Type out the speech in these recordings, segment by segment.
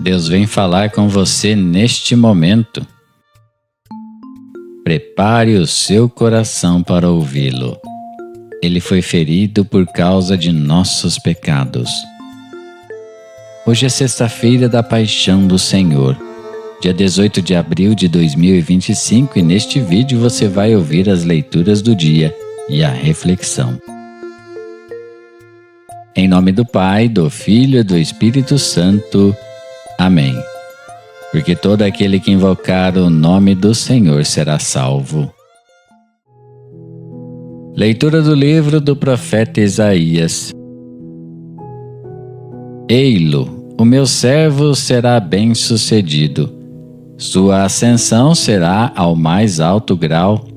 Deus vem falar com você neste momento. Prepare o seu coração para ouvi-lo. Ele foi ferido por causa de nossos pecados. Hoje é sexta-feira da Paixão do Senhor, dia 18 de abril de 2025, e neste vídeo você vai ouvir as leituras do dia e a reflexão. Em nome do Pai, do Filho e do Espírito Santo. Amém. Porque todo aquele que invocar o nome do Senhor será salvo. Leitura do livro do profeta Isaías. Ei-lo, o meu servo será bem-sucedido. Sua ascensão será ao mais alto grau.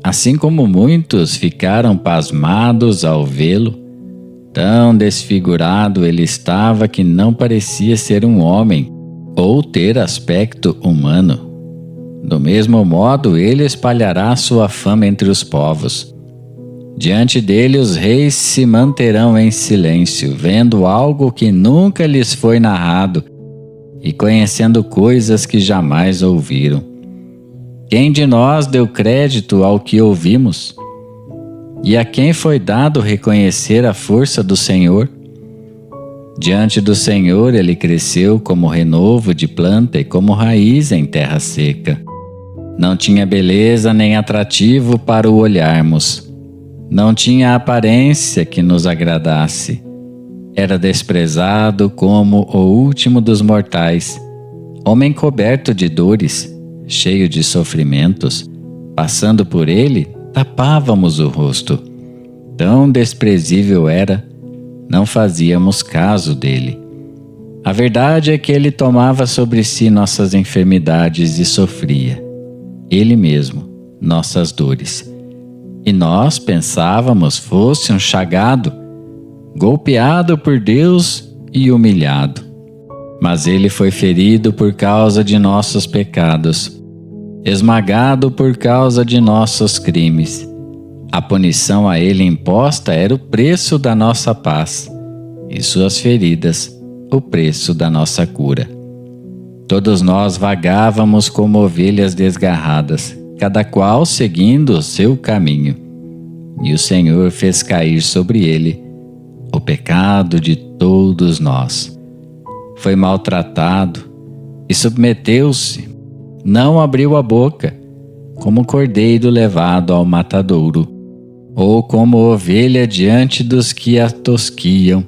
Assim como muitos ficaram pasmados ao vê-lo, tão desfigurado ele estava que não parecia ser um homem ou ter aspecto humano. Do mesmo modo, ele espalhará sua fama entre os povos. Diante dele os reis se manterão em silêncio, vendo algo que nunca lhes foi narrado e conhecendo coisas que jamais ouviram. Quem de nós deu crédito ao que ouvimos? E a quem foi dado reconhecer a força do Senhor? Diante do Senhor ele cresceu como renovo de planta e como raiz em terra seca. Não tinha beleza nem atrativo para o olharmos. Não tinha aparência que nos agradasse. Era desprezado como o último dos mortais, homem coberto de dores, cheio de sofrimentos. Passando por ele, tapávamos o rosto. Tão desprezível era, não fazíamos caso dele. A verdade é que ele tomava sobre si nossas enfermidades e sofria, ele mesmo, nossas dores. E nós pensávamos fosse um chagado, golpeado por Deus e humilhado. Mas ele foi ferido por causa de nossos pecados, esmagado por causa de nossos crimes. A punição a ele imposta era o preço da nossa paz, e suas feridas, o preço da nossa cura. Todos nós vagávamos como ovelhas desgarradas, cada qual seguindo o seu caminho. E o Senhor fez cair sobre ele o pecado de todos nós. Foi maltratado e submeteu-se. Não abriu a boca, como cordeiro levado ao matadouro, ou como ovelha diante dos que a tosquiam.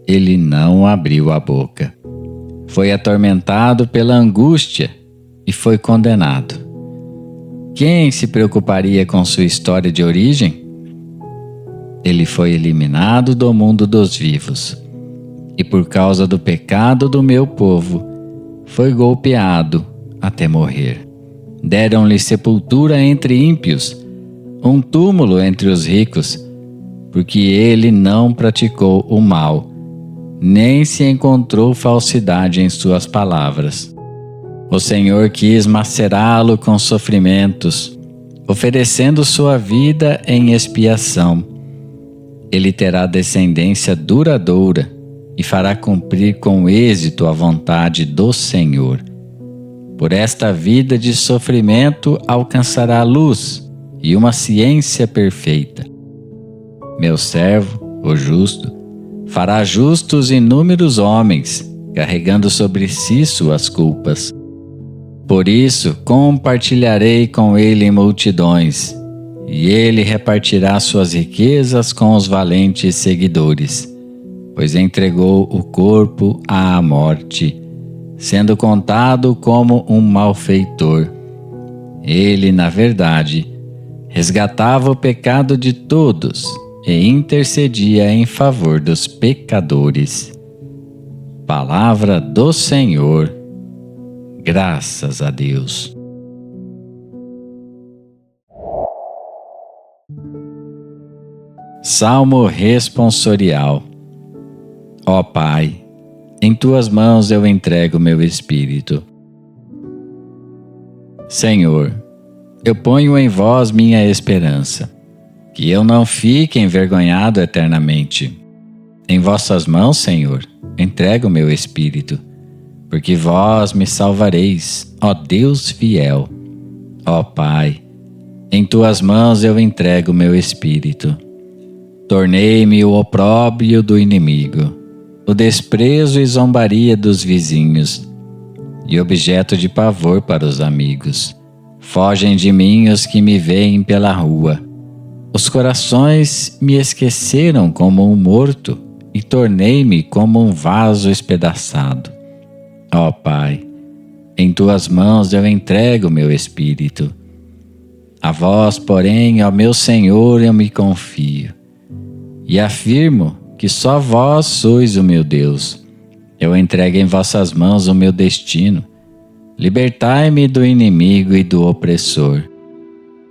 Ele não abriu a boca. Foi atormentado pela angústia e foi condenado. Quem se preocuparia com sua história de origem? Ele foi eliminado do mundo dos vivos, e por causa do pecado do meu povo, foi golpeado até morrer. Deram-lhe sepultura entre ímpios, um túmulo entre os ricos, porque ele não praticou o mal, nem se encontrou falsidade em suas palavras. O Senhor quis macerá-lo com sofrimentos, oferecendo sua vida em expiação. Ele terá descendência duradoura e fará cumprir com êxito a vontade do Senhor. Por esta vida de sofrimento alcançará a luz e uma ciência perfeita. Meu servo, o justo, fará justos inúmeros homens, carregando sobre si suas culpas. Por isso compartilharei com ele em multidões, e ele repartirá suas riquezas com os valentes seguidores, pois entregou o corpo à morte, sendo contado como um malfeitor. Ele, na verdade, resgatava o pecado de todos e intercedia em favor dos pecadores. Palavra do Senhor. Graças a Deus. Salmo responsorial. Ó Pai, em tuas mãos eu entrego meu espírito. Senhor, eu ponho em vós minha esperança, que eu não fique envergonhado eternamente. Em vossas mãos, Senhor, entrego meu espírito. porque vós me salvareis, ó Deus fiel. Ó Pai, em tuas mãos eu entrego meu espírito. Tornei-me o opróbrio do inimigo, o desprezo e zombaria dos vizinhos, e objeto de pavor para os amigos. Fogem de mim os que me veem pela rua. Os corações me esqueceram como um morto, e tornei-me como um vaso espedaçado. Ó Pai, em tuas mãos eu entrego meu espírito. A vós, porém, ó meu Senhor, eu me confio, e afirmo que só vós sois o meu Deus. Eu entrego em vossas mãos o meu destino. Libertai-me do inimigo e do opressor.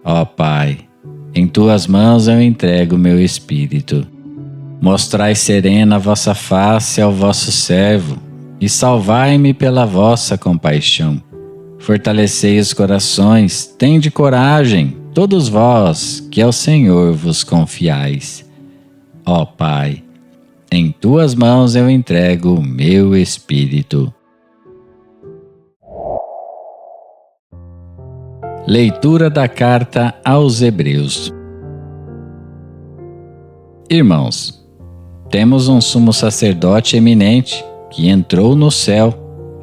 Ó Pai, em tuas mãos eu entrego o meu espírito. Mostrai serena a vossa face ao vosso servo, e salvai-me pela vossa compaixão. Fortalecei os corações, tende coragem, todos vós que ao Senhor vos confiais. Ó Pai, em tuas mãos eu entrego o meu espírito. Leitura da carta aos Hebreus. Irmãos, temos um sumo sacerdote eminente que entrou no céu,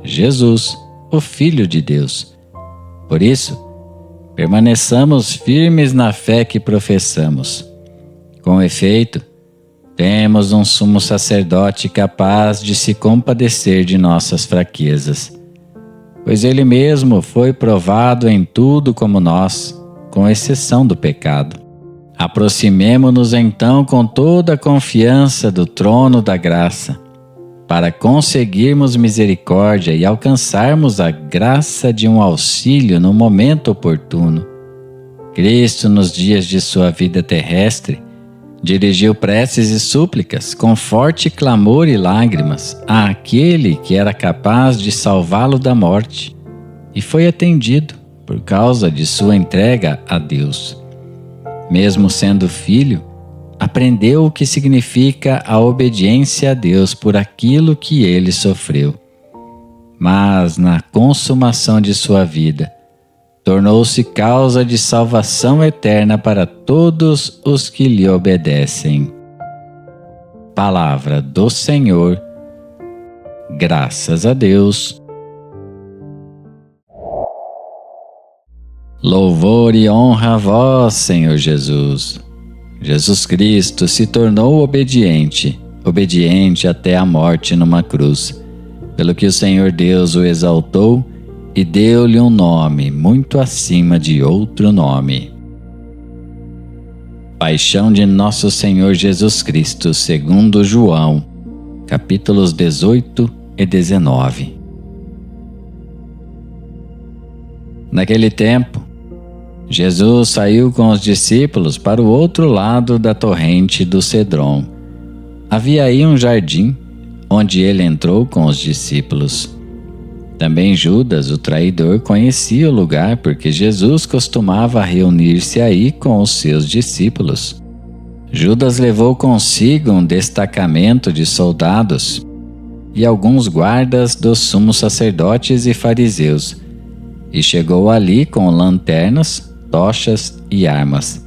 Jesus, o Filho de Deus. Por isso, permaneçamos firmes na fé que professamos. Com efeito, temos um sumo sacerdote capaz de se compadecer de nossas fraquezas, pois ele mesmo foi provado em tudo como nós, com exceção do pecado. Aproximemo-nos então com toda a confiança do trono da graça, para conseguirmos misericórdia e alcançarmos a graça de um auxílio no momento oportuno. Cristo, nos dias de sua vida terrestre, dirigiu preces e súplicas com forte clamor e lágrimas àquele que era capaz de salvá-lo da morte, e foi atendido por causa de sua entrega a Deus. Mesmo sendo filho, aprendeu o que significa a obediência a Deus por aquilo que ele sofreu. Mas, na consumação de sua vida, tornou-se causa de salvação eterna para todos os que lhe obedecem. Palavra do Senhor. Graças a Deus. Louvor e honra a vós, Senhor Jesus. Jesus Cristo se tornou obediente até a morte numa cruz, pelo que o Senhor Deus o exaltou e deu-lhe um nome muito acima de outro nome. Paixão de Nosso Senhor Jesus Cristo, segundo João, capítulos 18 e 19. Naquele tempo, Jesus saiu com os discípulos para o outro lado da torrente do Cedron. Havia aí um jardim, onde ele entrou com os discípulos. Também Judas, o traidor, conhecia o lugar porque Jesus costumava reunir-se aí com os seus discípulos. Judas levou consigo um destacamento de soldados e alguns guardas dos sumos sacerdotes e fariseus, e chegou ali com lanternas, tochas e armas.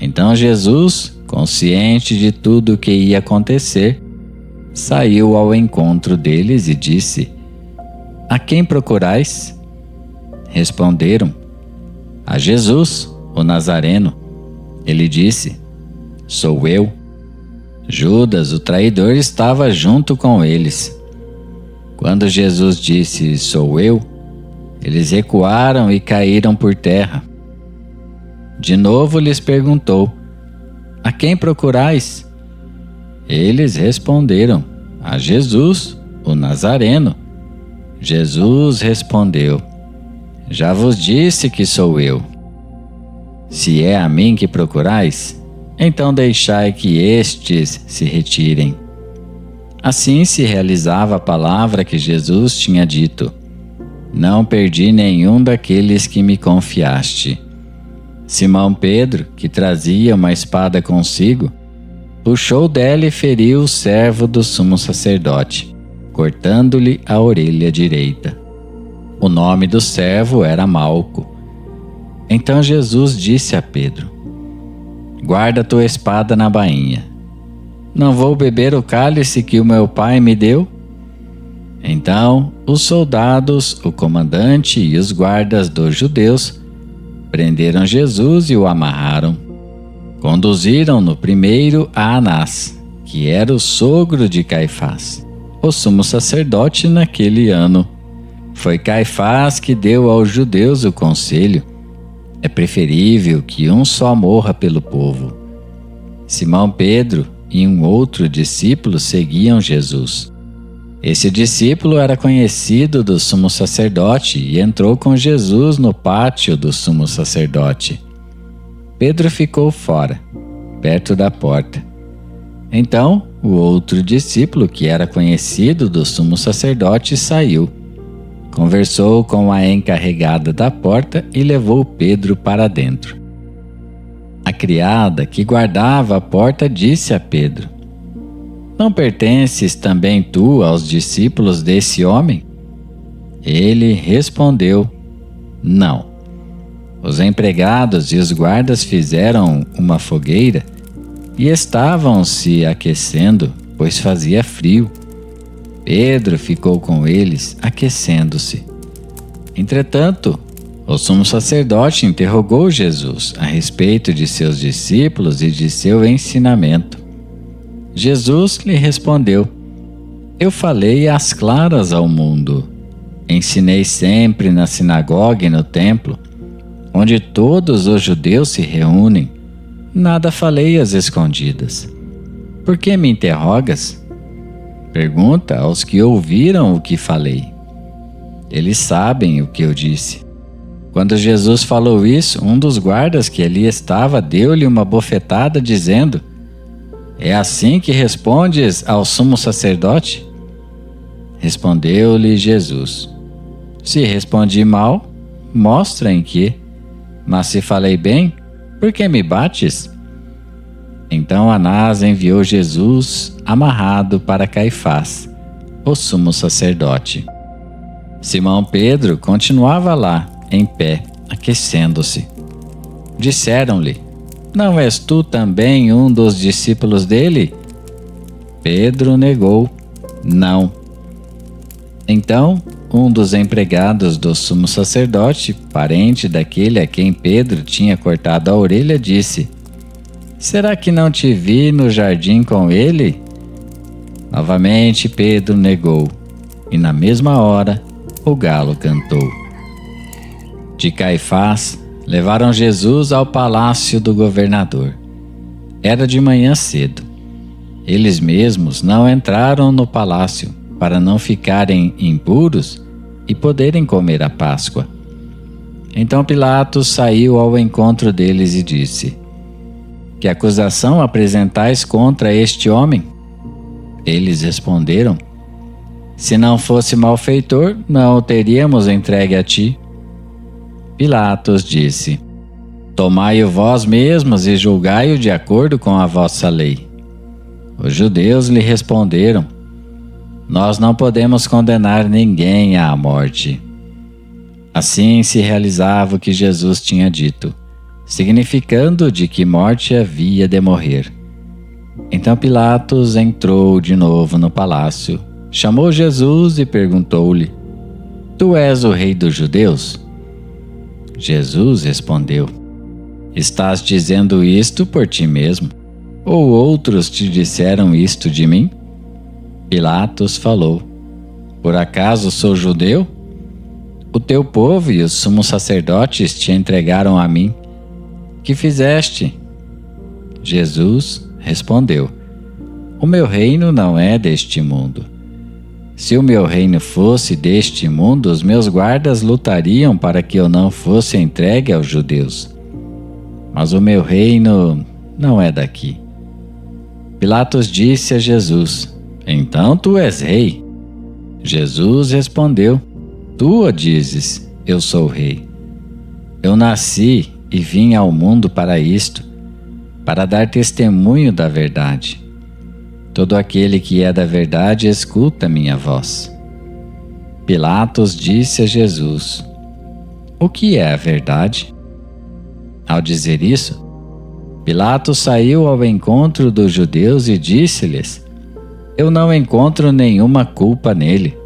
Então Jesus, consciente de tudo o que ia acontecer, saiu ao encontro deles e disse: A quem procurais? Responderam: A Jesus, o Nazareno. Ele disse: Sou eu. Judas, o traidor, estava junto com eles. Quando Jesus disse: Sou eu, eles recuaram e caíram por terra. De novo lhes perguntou: A quem procurais? Eles responderam: A Jesus, o Nazareno. Jesus respondeu: Já vos disse que sou eu. Se é a mim que procurais, então deixai que estes se retirem. Assim se realizava a palavra que Jesus tinha dito: Não perdi nenhum daqueles que me confiaste. Simão Pedro, que trazia uma espada consigo, puxou dela e feriu o servo do sumo sacerdote, cortando-lhe a orelha direita. O nome do servo era Malco. Então Jesus disse a Pedro: guarda tua espada na bainha. Não vou beber o cálice que o meu pai me deu? Então os soldados, o comandante e os guardas dos judeus prenderam Jesus e o amarraram. Conduziram-no primeiro a Anás, que era o sogro de Caifás, o sumo sacerdote naquele ano. Foi Caifás que deu aos judeus o conselho: é preferível que um só morra pelo povo. Simão Pedro e um outro discípulo seguiam Jesus. Esse discípulo era conhecido do sumo sacerdote e entrou com Jesus no pátio do sumo sacerdote. Pedro ficou fora, perto da porta. Então, o outro discípulo, que era conhecido do sumo sacerdote, saiu. Conversou com a encarregada da porta e levou Pedro para dentro. A criada que guardava a porta disse a Pedro: não pertences também tu aos discípulos desse homem? Ele respondeu: não. Os empregados e os guardas fizeram uma fogueira e estavam se aquecendo, pois fazia frio. Pedro ficou com eles, aquecendo-se. Entretanto, o sumo sacerdote interrogou Jesus a respeito de seus discípulos e de seu ensinamento. Jesus lhe respondeu: eu falei às claras ao mundo. Ensinei sempre na sinagoga e no templo, onde todos os judeus se reúnem. Nada falei às escondidas. Por que me interrogas? Pergunta aos que ouviram o que falei. Eles sabem o que eu disse. Quando Jesus falou isso, um dos guardas que ali estava deu-lhe uma bofetada, dizendo: é assim que respondes ao sumo sacerdote? Respondeu-lhe Jesus: se respondi mal, mostra em que. Mas se falei bem, por que me bates? Então Anás enviou Jesus amarrado para Caifás, o sumo sacerdote. Simão Pedro continuava lá, em pé, aquecendo-se. Disseram-lhe: não és tu também um dos discípulos dele? Pedro negou: não. Então, um dos empregados do sumo sacerdote, parente daquele a quem Pedro tinha cortado a orelha, disse: será que não te vi no jardim com ele? Novamente Pedro negou, e na mesma hora o galo cantou. De Caifás, levaram Jesus ao palácio do governador. Era de manhã cedo. Eles mesmos não entraram no palácio para não ficarem impuros e poderem comer a Páscoa. Então Pilatos saiu ao encontro deles e disse: que acusação apresentais contra este homem? Eles responderam: se não fosse malfeitor, não o teríamos entregue a ti. Pilatos disse: tomai-o vós mesmos e julgai-o de acordo com a vossa lei. Os judeus lhe responderam: nós não podemos condenar ninguém à morte. Assim se realizava o que Jesus tinha dito, significando de que morte havia de morrer. Então Pilatos entrou de novo no palácio, chamou Jesus e perguntou-lhe: tu és o rei dos judeus? Jesus respondeu: estás dizendo isto por ti mesmo? Ou outros te disseram isto de mim? Pilatos falou: por acaso sou judeu? O teu povo e os sumos sacerdotes te entregaram a mim. Que fizeste? Jesus respondeu: o meu reino não é deste mundo. Se o meu reino fosse deste mundo, os meus guardas lutariam para que eu não fosse entregue aos judeus. Mas o meu reino não é daqui. Pilatos disse a Jesus: então tu és rei? Jesus respondeu: tu o dizes, eu sou rei. Eu nasci e vim ao mundo para isto, para dar testemunho da verdade. Todo aquele que é da verdade escuta minha voz. Pilatos disse a Jesus: O que é a verdade? Ao dizer isso, Pilatos saiu ao encontro dos judeus e disse-lhes: Eu não encontro nenhuma culpa nele.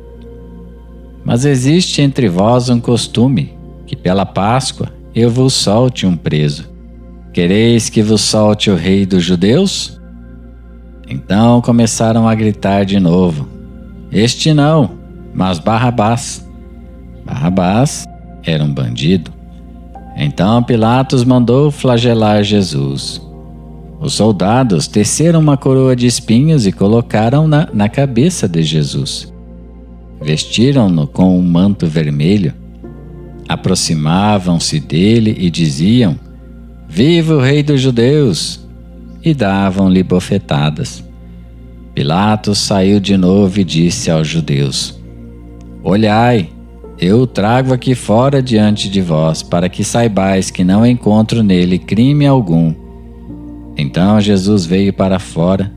Mas existe entre vós um costume, que pela Páscoa eu vos solte um preso. Quereis que vos solte o rei dos judeus? Então começaram a gritar de novo: Este não, mas Barrabás. Barrabás era um bandido. Então Pilatos mandou flagelar Jesus. Os soldados teceram uma coroa de espinhos e colocaram-na na cabeça de Jesus. Vestiram-no com um manto vermelho. Aproximavam-se dele e diziam: Viva o rei dos judeus! E davam-lhe bofetadas. Pilatos saiu de novo e disse aos judeus: Olhai, eu o trago aqui fora diante de vós, para que saibais que não encontro nele crime algum. Então Jesus veio para fora,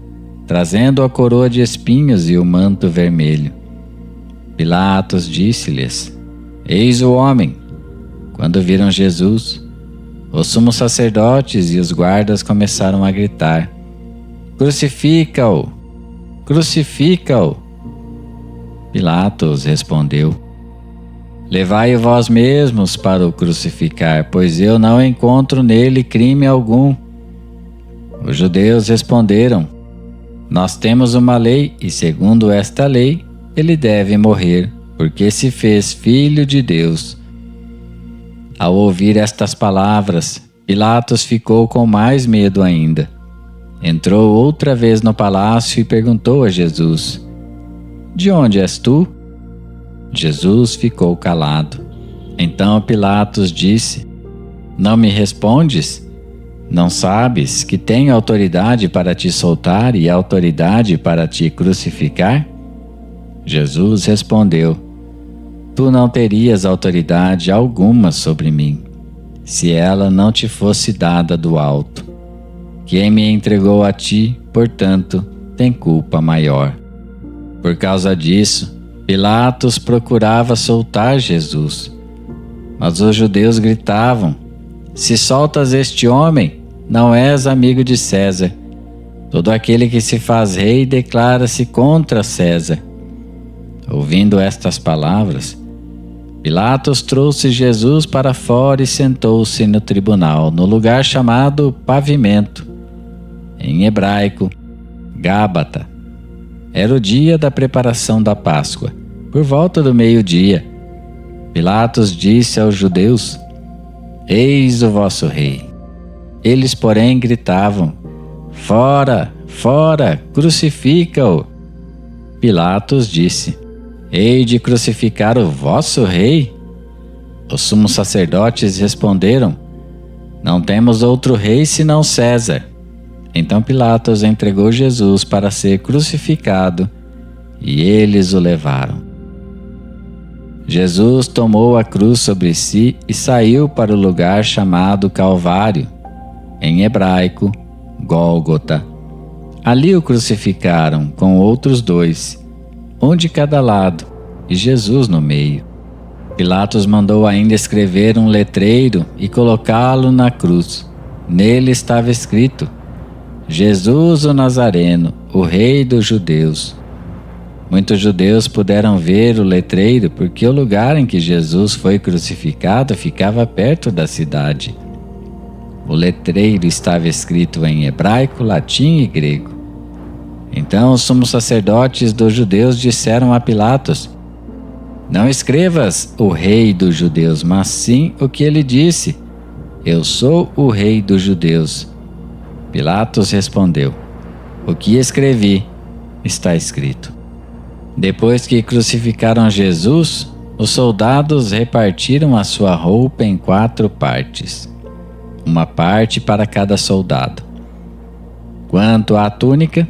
trazendo a coroa de espinhos e o manto vermelho. Pilatos disse-lhes: Eis o homem. Quando viram Jesus, os sumos sacerdotes e os guardas começaram a gritar: Crucifica-o! Crucifica-o! Pilatos respondeu: Levai-o vós mesmos para o crucificar, pois eu não encontro nele crime algum. Os judeus responderam: Nós temos uma lei, e segundo esta lei, ele deve morrer, porque se fez filho de Deus. Ao ouvir estas palavras, Pilatos ficou com mais medo ainda. Entrou outra vez no palácio e perguntou a Jesus: De onde és tu? Jesus ficou calado. Então Pilatos disse: Não me respondes? Não sabes que tenho autoridade para te soltar e autoridade para te crucificar? Jesus respondeu: Tu não terias autoridade alguma sobre mim, se ela não te fosse dada do alto. Quem me entregou a ti, portanto, tem culpa maior. Por causa disso, Pilatos procurava soltar Jesus. Mas os judeus gritavam: Se soltas este homem, não és amigo de César. Todo aquele que se faz rei declara-se contra César. Ouvindo estas palavras, Pilatos trouxe Jesus para fora e sentou-se no tribunal, no lugar chamado Pavimento, em hebraico, Gábata. Era o dia da preparação da Páscoa, por volta do meio-dia. Pilatos disse aos judeus: Eis o vosso rei. Eles, porém, gritavam: Fora, fora, crucifica-o. Pilatos disse: Hei de crucificar o vosso rei? Os sumos sacerdotes responderam: Não temos outro rei senão César. Então Pilatos entregou Jesus para ser crucificado, e eles o levaram. Jesus tomou a cruz sobre si e saiu para o lugar chamado Calvário, em hebraico, Gólgota. Ali o crucificaram com outros dois, um de cada lado, e Jesus no meio. Pilatos mandou ainda escrever um letreiro e colocá-lo na cruz. Nele estava escrito: Jesus o Nazareno, o rei dos judeus. Muitos judeus puderam ver o letreiro porque o lugar em que Jesus foi crucificado ficava perto da cidade. O letreiro estava escrito em hebraico, latim e grego. Então os sumos sacerdotes dos judeus disseram a Pilatos: Não escrevas o rei dos judeus, mas sim o que ele disse: Eu sou o rei dos judeus. Pilatos respondeu: O que escrevi está escrito. Depois que crucificaram Jesus, os soldados repartiram a sua roupa em 4 partes, uma parte para cada soldado. Quanto à túnica,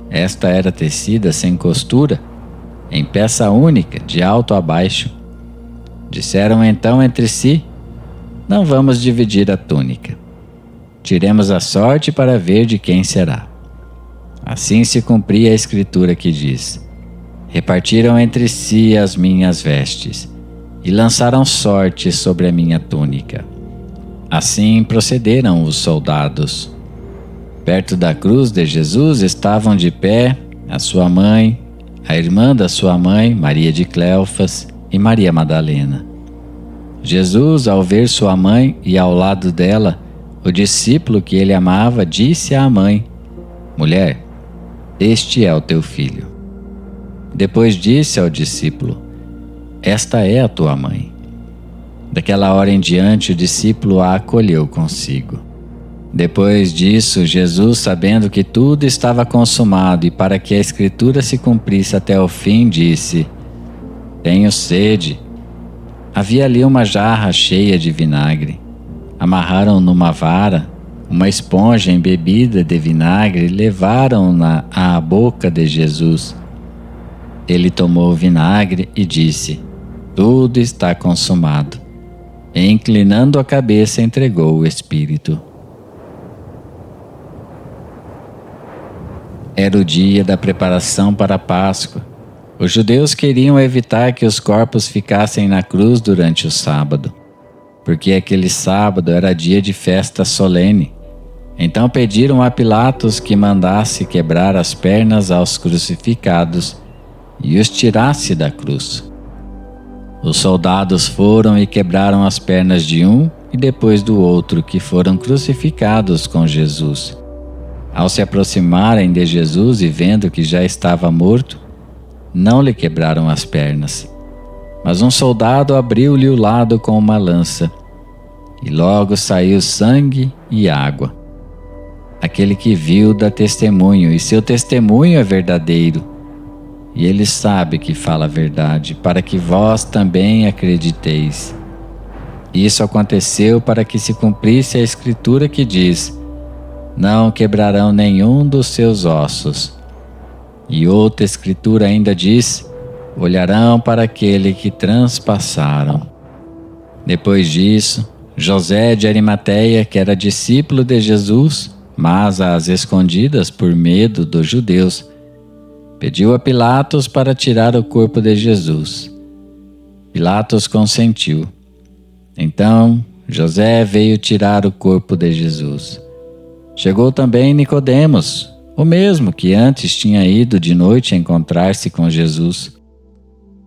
esta era tecida sem costura, em peça única, de alto a baixo. Disseram então entre si: Não vamos dividir a túnica. Tiremos a sorte para ver de quem será. Assim se cumpria a escritura que diz: repartiram entre si as minhas vestes e lançaram sorte sobre a minha túnica. Assim procederam os soldados. Perto da cruz de Jesus estavam de pé a sua mãe, a irmã da sua mãe, Maria de Cleofas, e Maria Madalena. Jesus, ao ver sua mãe e ao lado dela o discípulo que ele amava, disse à mãe: mulher, este é o teu filho. Depois disse ao discípulo: esta é a tua mãe. Daquela hora em diante o discípulo a acolheu consigo. Depois disso, Jesus, sabendo que tudo estava consumado e para que a escritura se cumprisse até o fim, disse: tenho sede. Havia ali uma jarra cheia de vinagre. Amarraram numa vara uma esponja embebida de vinagre e levaram-na à boca de Jesus. Ele tomou o vinagre e disse: tudo está consumado. E, inclinando a cabeça, entregou o Espírito. Era o dia da preparação para a Páscoa. Os judeus queriam evitar que os corpos ficassem na cruz durante o sábado, porque aquele sábado era dia de festa solene. Então pediram a Pilatos que mandasse quebrar as pernas aos crucificados e os tirasse da cruz. Os soldados foram e quebraram as pernas de um e depois do outro, que foram crucificados com Jesus. Ao se aproximarem de Jesus e vendo que já estava morto, não lhe quebraram as pernas. Mas um soldado abriu-lhe o lado com uma lança, e logo saiu sangue e água. Aquele que viu dá testemunho, e seu testemunho é verdadeiro. E ele sabe que fala a verdade, para que vós também acrediteis. Isso aconteceu para que se cumprisse a escritura que diz: não quebrarão nenhum dos seus ossos. E outra escritura ainda diz: olharão para aquele que transpassaram. Depois disso, José de Arimateia, que era discípulo de Jesus, mas às escondidas por medo dos judeus, pediu a Pilatos para tirar o corpo de Jesus. Pilatos consentiu. Então José veio tirar o corpo de Jesus. Chegou também Nicodemos, o mesmo que antes tinha ido de noite encontrar-se com Jesus.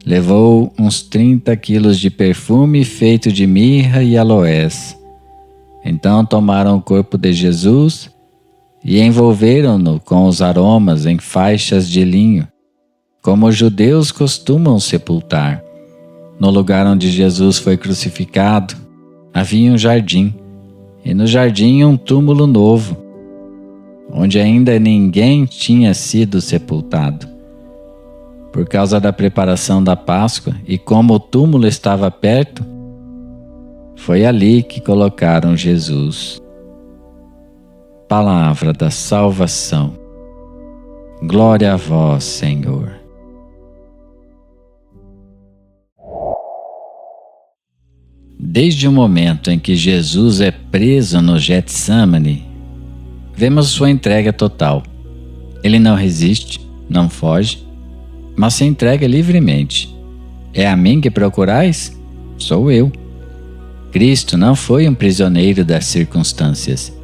Levou uns 30 quilos de perfume feito de mirra e aloés. Então tomaram o corpo de Jesus e envolveram-no com os aromas em faixas de linho, como os judeus costumam sepultar. No lugar onde Jesus foi crucificado, havia um jardim, e no jardim um túmulo novo, onde ainda ninguém tinha sido sepultado. Por causa da preparação da Páscoa e como o túmulo estava perto, foi ali que colocaram Jesus. Palavra da salvação. Glória a vós, Senhor. Desde o momento em que Jesus é preso no Getsemane, vemos sua entrega total. Ele não resiste, não foge, mas se entrega livremente. É a mim que procurais? Sou eu. Cristo não foi um prisioneiro das circunstâncias.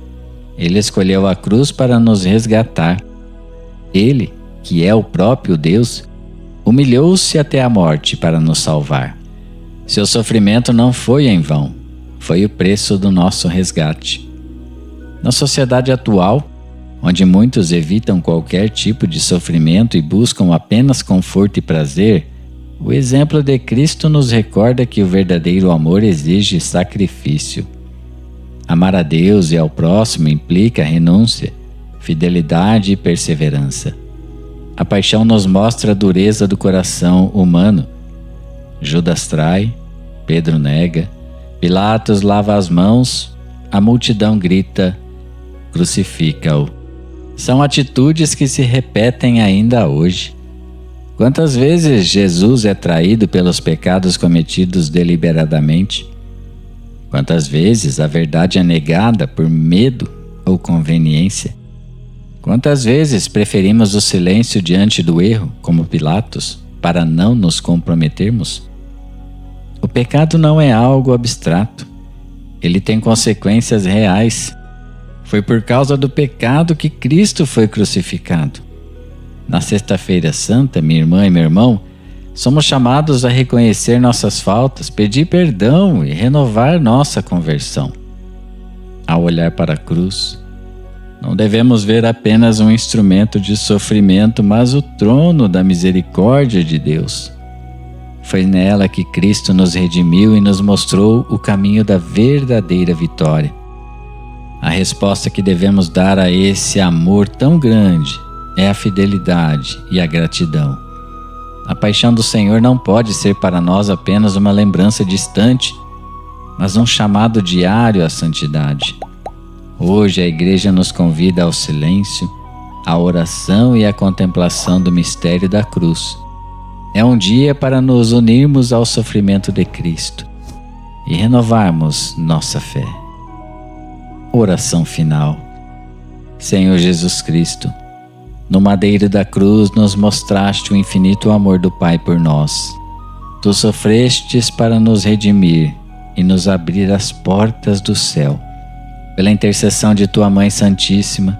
Ele escolheu a cruz para nos resgatar. Ele, que é o próprio Deus, humilhou-se até a morte para nos salvar. Seu sofrimento não foi em vão, foi o preço do nosso resgate. Na sociedade atual, onde muitos evitam qualquer tipo de sofrimento e buscam apenas conforto e prazer, o exemplo de Cristo nos recorda que o verdadeiro amor exige sacrifício. Amar a Deus e ao próximo implica renúncia, fidelidade e perseverança. A paixão nos mostra a dureza do coração humano. Judas trai, Pedro nega, Pilatos lava as mãos, a multidão grita: crucifica-o. São atitudes que se repetem ainda hoje. Quantas vezes Jesus é traído pelos pecados cometidos deliberadamente? Quantas vezes a verdade é negada por medo ou conveniência? Quantas vezes preferimos o silêncio diante do erro, como Pilatos, para não nos comprometermos? O pecado não é algo abstrato. Ele tem consequências reais. Foi por causa do pecado que Cristo foi crucificado. Na Sexta-feira Santa, minha irmã e meu irmão, somos chamados a reconhecer nossas faltas, pedir perdão e renovar nossa conversão. Ao olhar para a cruz, não devemos ver apenas um instrumento de sofrimento, mas o trono da misericórdia de Deus. Foi nela que Cristo nos redimiu e nos mostrou o caminho da verdadeira vitória. A resposta que devemos dar a esse amor tão grande é a fidelidade e a gratidão. A paixão do Senhor não pode ser para nós apenas uma lembrança distante, mas um chamado diário à santidade. Hoje a Igreja nos convida ao silêncio, à oração e à contemplação do mistério da cruz. É um dia para nos unirmos ao sofrimento de Cristo e renovarmos nossa fé. Oração final. Senhor Jesus Cristo, no madeiro da cruz nos mostraste o infinito amor do Pai por nós. Tu sofrestes para nos redimir e nos abrir as portas do céu. Pela intercessão de Tua Mãe Santíssima,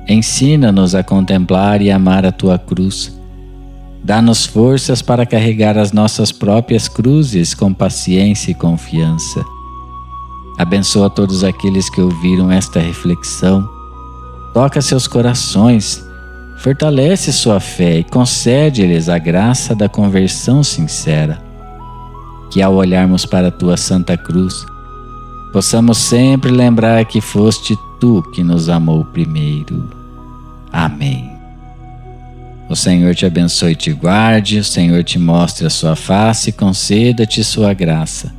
ensina-nos a contemplar e amar a Tua cruz. Dá-nos forças para carregar as nossas próprias cruzes com paciência e confiança. Abençoa todos aqueles que ouviram esta reflexão. Toca seus corações, fortalece sua fé e concede-lhes a graça da conversão sincera. Que ao olharmos para a Tua Santa Cruz, possamos sempre lembrar que foste Tu que nos amou primeiro. Amém. O Senhor te abençoe e te guarde, o Senhor te mostre a sua face e conceda-te sua graça.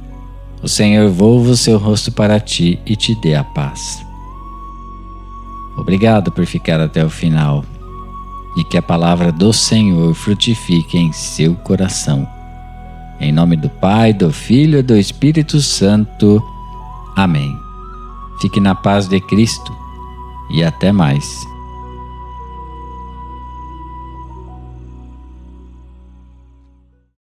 O Senhor volva o seu rosto para ti e te dê a paz. Obrigado por ficar até o final e que a palavra do Senhor frutifique em seu coração. Em nome do Pai, do Filho e do Espírito Santo. Amém. Fique na paz de Cristo e até mais.